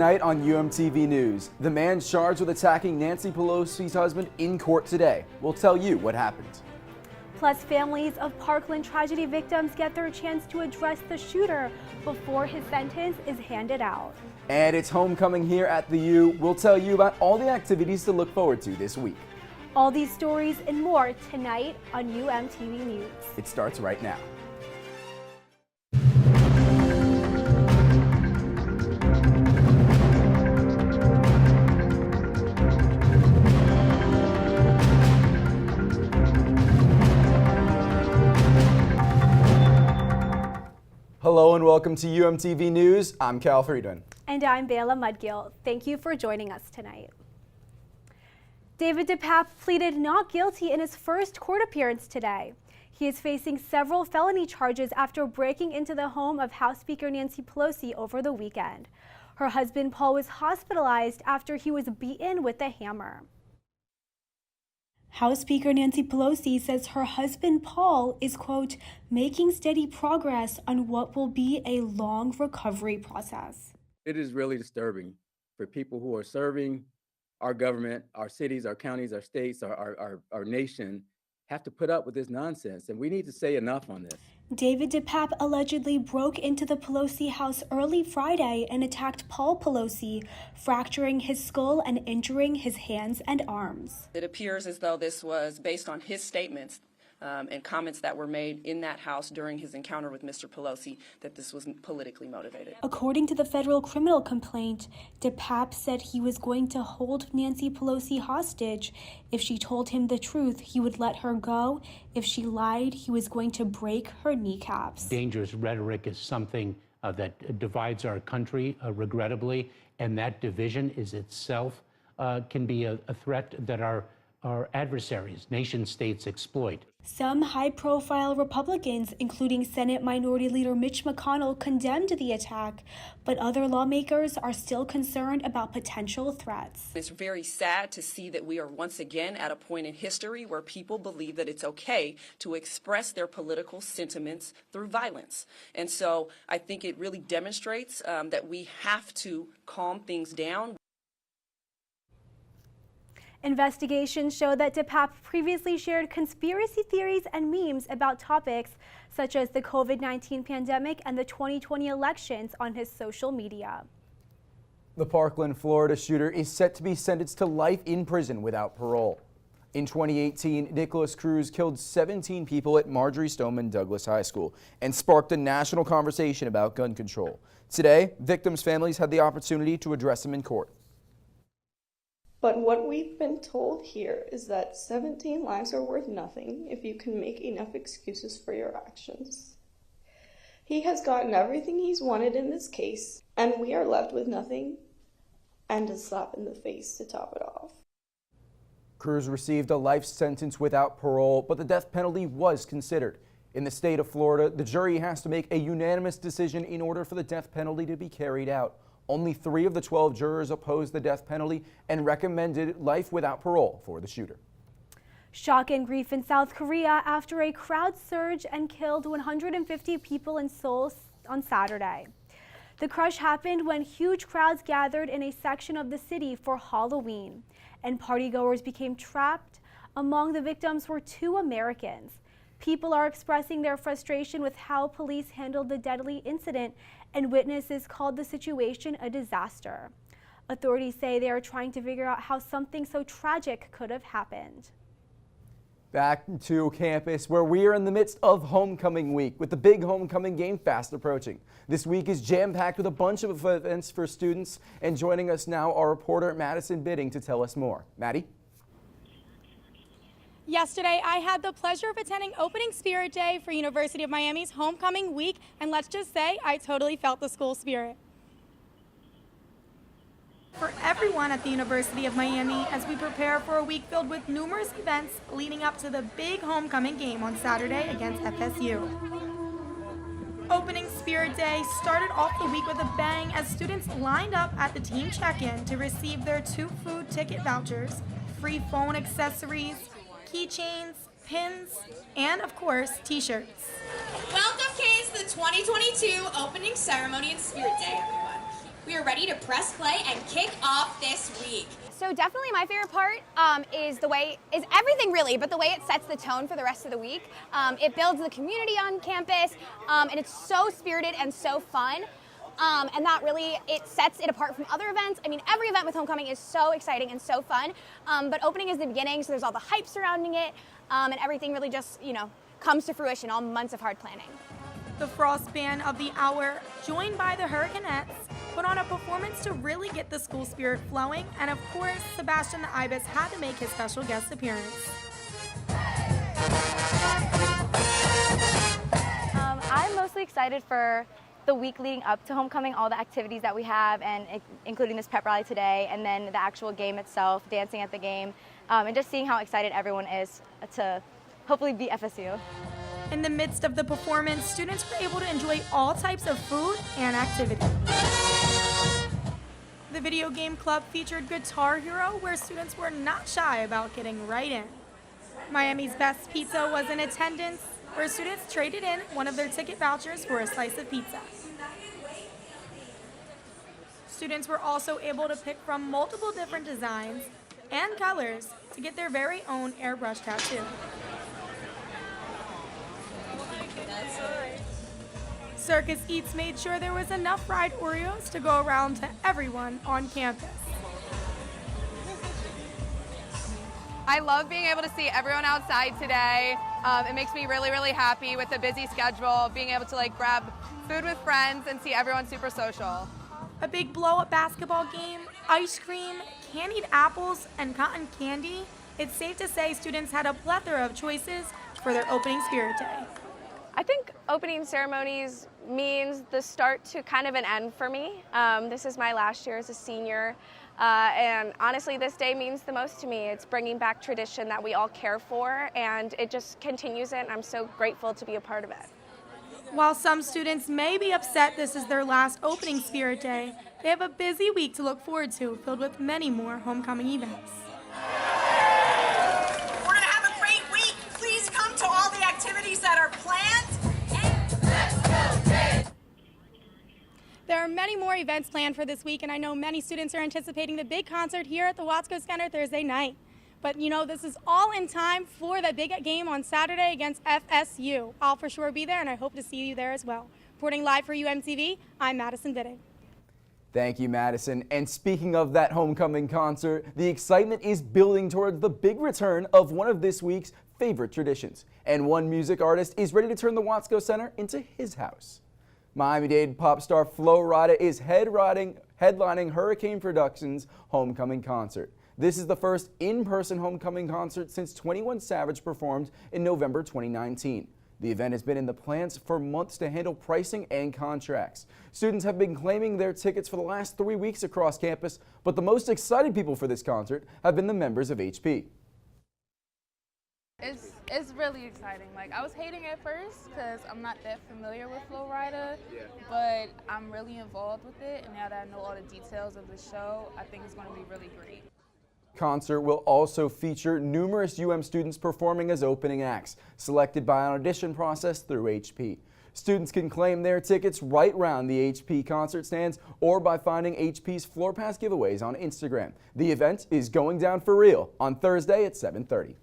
Tonight on UMTV News, the man charged with attacking Nancy Pelosi's husband in court today. We'll tell you what happened. Plus, families of Parkland tragedy victims get their chance to address the shooter before his sentence is handed out. And it's homecoming here at the U. We'll tell you about all the activities to look forward to this week. All these stories and more tonight on UMTV News. It starts right now. Hello and welcome to UMTV News. I'm Cal Friedman. And I'm Bela Mudgill. Thank you for joining us tonight. David DePape pleaded not guilty in his first court appearance today. He is facing several felony charges after breaking into the home of House Speaker Nancy Pelosi over the weekend. Her husband Paul was hospitalized after he was beaten with a hammer. House Speaker Nancy Pelosi says her husband Paul is, quote, making steady progress on what will be a long recovery process. It is really disturbing for people who are serving our government, our cities, our counties, our states, our nation, have to put up with this nonsense, and we need to say enough on this. David DePape allegedly broke into the Pelosi house early Friday and attacked Paul Pelosi, fracturing his skull and injuring his hands and arms. It appears as though this was based on his statements and comments that were made in that house during his encounter with Mr. Pelosi, that this was politically motivated. According to the federal criminal complaint, DePape said he was going to hold Nancy Pelosi hostage. If she told him the truth, he would let her go. If she lied, he was going to break her kneecaps. Dangerous rhetoric is something that divides our country, regrettably, and that division is itself can be a threat that our adversaries, nation states, exploit. Some high-profile Republicans, including Senate Minority Leader Mitch McConnell, condemned the attack, but other lawmakers are still concerned about potential threats. It's very sad to see that we are once again at a point in history where people believe that it's okay to express their political sentiments through violence. And so I think it really demonstrates that we have to calm things down. Investigations show that DePape previously shared conspiracy theories and memes about topics such as the COVID-19 pandemic and the 2020 elections on his social media. The Parkland, Florida shooter is set to be sentenced to life in prison without parole. In 2018, Nicholas Cruz killed 17 people at Marjorie Stoneman Douglas High School and sparked a national conversation about gun control. Today, victims' families had the opportunity to address him in court. But what we've been told here is that 17 lives are worth nothing if you can make enough excuses for your actions. He has gotten everything he's wanted in this case, and we are left with nothing and a slap in the face to top it off. Cruz received a life sentence without parole, but the death penalty was considered. In the state of Florida, the jury has to make a unanimous decision in order for the death penalty to be carried out. Only 3 of the 12 jurors opposed the death penalty and recommended life without parole for the shooter. Shock and grief in South Korea after a crowd surged and killed 150 people in Seoul on Saturday. The crush happened when huge crowds gathered in a section of the city for Halloween, and partygoers became trapped. Among the victims were 2 Americans. People are expressing their frustration with how police handled the deadly incident, and witnesses called the situation a disaster. Authorities say they are trying to figure out how something so tragic could have happened. Back to campus, where we are in the midst of homecoming week, with the big homecoming game fast approaching. This week is jam-packed with a bunch of events for students, and joining us now, our reporter Madison Bidding to tell us more. Maddie? Yesterday, I had the pleasure of attending opening Spirit Day for University of Miami's homecoming week, and let's just say I totally felt the school spirit. For everyone at the University of Miami, as we prepare for a week filled with numerous events leading up to the big homecoming game on Saturday against FSU. Opening Spirit Day started off the week with a bang as students lined up at the team check-in to receive their 2 food ticket vouchers, free phone accessories, keychains, pins, and of course, t-shirts. Welcome, K's, to the 2022 opening ceremony and Spirit Day, everyone. We are ready to press play and kick off this week. So definitely my favorite part is everything really, but the way it sets the tone for the rest of the week. It builds the community on campus, and it's so spirited and so fun. And that really, it sets it apart from other events. I mean, every event with Homecoming is so exciting and so fun, but opening is the beginning, so there's all the hype surrounding it, and everything really just, comes to fruition, all months of hard planning. The Frost Band of the Hour, joined by the Hurricanettes, put on a performance to really get the school spirit flowing, and of course, Sebastian the Ibis had to make his special guest appearance. I'm mostly excited for the week leading up to Homecoming, all the activities that we have, and including this pep rally today, and then the actual game itself, dancing at the game, and just seeing how excited everyone is to hopefully beat FSU. In the midst of the performance, students were able to enjoy all types of food and activity. The video game club featured Guitar Hero, where students were not shy about getting right in. Miami's Best Pizza was in attendance, where students traded in one of their ticket vouchers for a slice of pizza. Students were also able to pick from multiple different designs and colors to get their very own airbrush tattoo. Circus Eats made sure there was enough fried Oreos to go around to everyone on campus. I love being able to see everyone outside today. It makes me really, really happy with the busy schedule, being able to grab food with friends and see everyone super social. A big blow-up basketball game, ice cream, candied apples, and cotton candy. It's safe to say students had a plethora of choices for their opening Spirit Day. I think opening ceremonies means the start to kind of an end for me. This is my last year as a senior, and honestly this day means the most to me. It's bringing back tradition that we all care for, and it just continues it, and I'm so grateful to be a part of it. While some students may be upset this is their last opening Spirit Day, they have a busy week to look forward to, filled with many more homecoming events. We're going to have a great week. Please come to all the activities that are planned. There are many more events planned for this week, and I know many students are anticipating the big concert here at the Watsco Center Thursday night. But this is all in time for the big game on Saturday against FSU. I'll for sure be there, and I hope to see you there as well. Reporting live for UMTV, I'm Madison Bidding. Thank you, Madison. And speaking of that homecoming concert, the excitement is building towards the big return of one of this week's favorite traditions. And one music artist is ready to turn the Watsco Center into his house. Miami-Dade pop star Flo Rida is headlining Hurricane Productions' homecoming concert. This is the first in-person homecoming concert since 21 Savage performed in November 2019. The event has been in the plans for months to handle pricing and contracts. Students have been claiming their tickets for the last 3 weeks across campus, but the most excited people for this concert have been the members of HP. It's really exciting. I was hating at first because I'm not that familiar with Flo Rida, but I'm really involved with it, and now that I know all the details of the show, I think it's going to be really great. Concert will also feature numerous UM students performing as opening acts, selected by an audition process through HP. Students can claim their tickets right round the HP concert stands or by finding HP's Floor Pass giveaways on Instagram. The event is going down for real on Thursday at 7:30.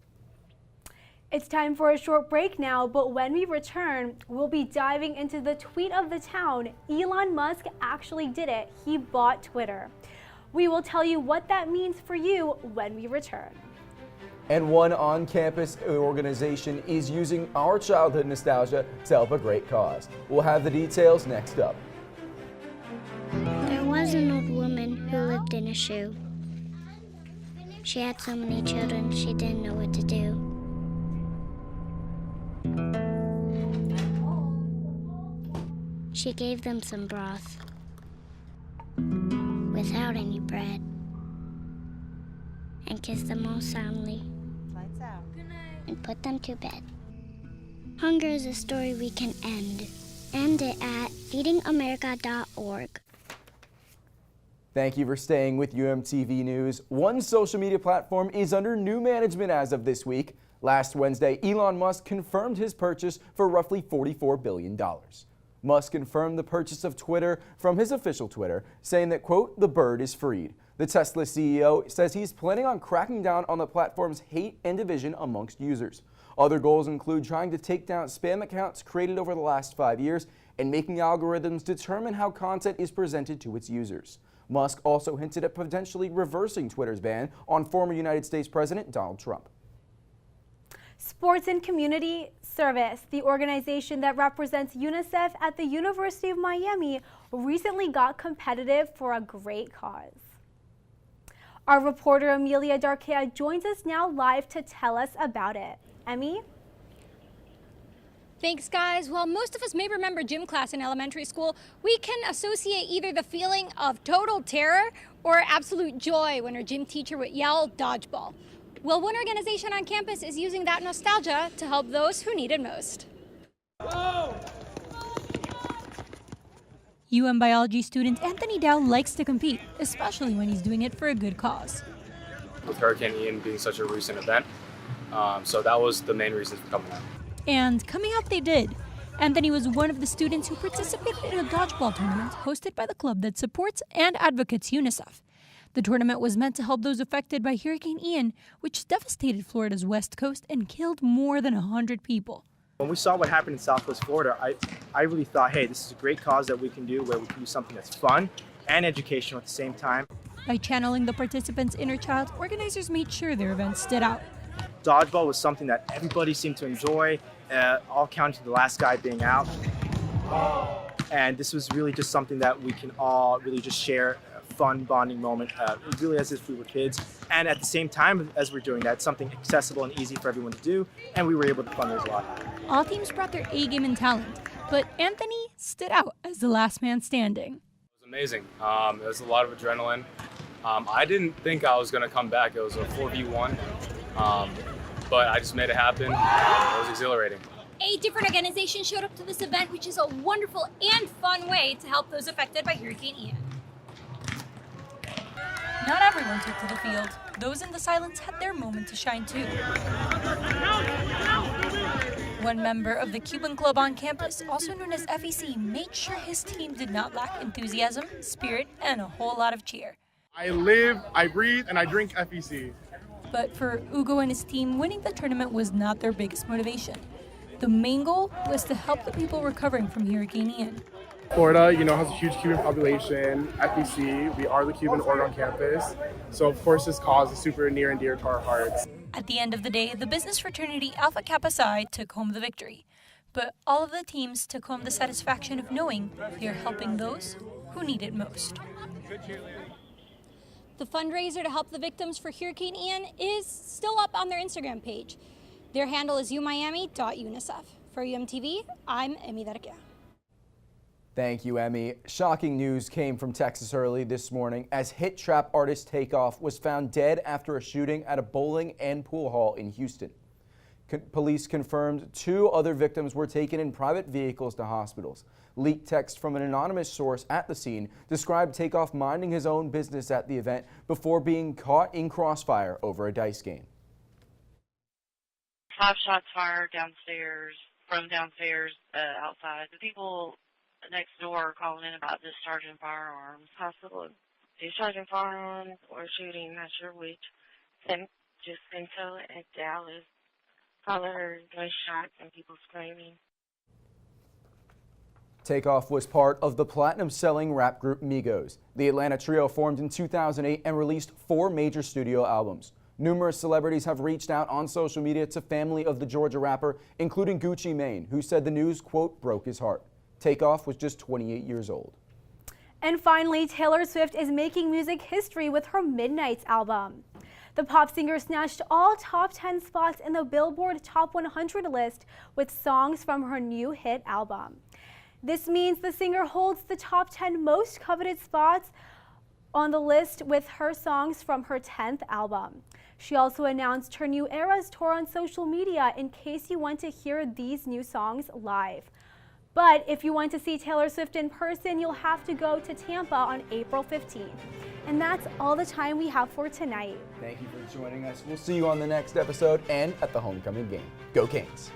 It's time for a short break now, but when we return, we'll be diving into the tweet of the town. Elon Musk actually did it. He bought Twitter. We will tell you what that means for you when we return. And one on-campus organization is using our childhood nostalgia to help a great cause. We'll have the details next up. There was an old woman who lived in a shoe. She had so many children, she didn't know what to do. She gave them some broth without any bread and kissed them all soundly and put them to bed. Hunger is a story we can end. End it at feedingamerica.org. Thank you for staying with UMTV News. One social media platform is under new management as of this week. Last Wednesday, Elon Musk confirmed his purchase for roughly $44 billion. Musk confirmed the purchase of Twitter from his official Twitter, saying that, quote, the bird is freed. The Tesla CEO says he's planning on cracking down on the platform's hate and division amongst users. Other goals include trying to take down spam accounts created over the last 5 years and making algorithms determine how content is presented to its users. Musk also hinted at potentially reversing Twitter's ban on former United States President Donald Trump. Sports and Community Service, the organization that represents UNICEF at the University of Miami, recently got competitive for a great cause. Our reporter Amelia Darkea joins us now live to tell us about it. Emmy? Thanks, guys. Well, most of us may remember gym class in elementary school. We can associate either the feeling of total terror or absolute joy when our gym teacher would yell dodgeball. Well, one organization on campus is using that nostalgia to help those who need it most. UM biology student Anthony Dow likes to compete, especially when he's doing it for a good cause. With Hurricane Ian being such a recent event, so that was the main reason for coming out. And coming out they did. Anthony was one of the students who participated in a dodgeball tournament hosted by the club that supports and advocates UNICEF. The tournament was meant to help those affected by Hurricane Ian, which devastated Florida's west coast and killed more than 100 people. When we saw what happened in Southwest Florida, I really thought, hey, this is a great cause that we can do where we can do something that's fun and educational at the same time. By channeling the participants' inner child, organizers made sure their event stood out. Dodgeball was something that everybody seemed to enjoy, all counting to the last guy being out. And this was really just something that we can all really just share a fun bonding moment, really as if we were kids. And at the same time as we're doing that, something accessible and easy for everyone to do, and we were able to fundraise a lot. All teams brought their A-game and talent, but Anthony stood out as the last man standing. It was amazing. It was a lot of adrenaline. I didn't think I was going to come back. It was a 4v1, but I just made it happen. It was exhilarating. 8 different organizations showed up to this event, which is a wonderful and fun way to help those affected by Hurricane Ian. Not everyone took to the field. Those in the silence had their moment to shine too. One member of the Cuban club on campus, also known as FEC, made sure his team did not lack enthusiasm, spirit, and a whole lot of cheer. I live, I breathe, and I drink FEC. But for Ugo and his team, winning the tournament was not their biggest motivation. The main goal was to help the people recovering from Hurricane Ian. Florida, has a huge Cuban population. FEC, we are the Cuban org on campus. So of course this cause is super near and dear to our hearts. At the end of the day, the business fraternity Alpha Kappa Psi took home the victory. But all of the teams took home the satisfaction of knowing they're helping those who need it most. The fundraiser to help the victims for Hurricane Ian is still up on their Instagram page. Their handle is umiami.unicef. For UMTV, I'm Emmy Darkea. Thank you, Emmy. Shocking news came from Texas early this morning as hit trap artist Takeoff was found dead after a shooting at a bowling and pool hall in Houston. Police confirmed 2 other victims were taken in private vehicles to hospitals. Leaked text from an anonymous source at the scene described Takeoff minding his own business at the event before being caught in crossfire over a dice game. 5 shots fired from downstairs outside. The people next door are calling in about discharging firearms. Possible discharging firearms or shooting, not sure which. Then just until at Dallas, probably heard gunshots and people screaming. Takeoff was part of the platinum-selling rap group Migos. The Atlanta trio formed in 2008 and released 4 major studio albums. Numerous celebrities have reached out on social media to family of the Georgia rapper, including Gucci Mane, who said the news, quote, broke his heart. Takeoff was just 28 years old. And finally, Taylor Swift is making music history with her Midnights album. The pop singer snatched all top 10 spots in the Billboard Top 100 list with songs from her new hit album. This means the singer holds the top 10 most coveted spots on the list with her songs from her 10th album. She also announced her new Eras tour on social media in case you want to hear these new songs live. But if you want to see Taylor Swift in person, you'll have to go to Tampa on April 15th. And that's all the time we have for tonight. Thank you for joining us. We'll see you on the next episode and at the homecoming game. Go Canes!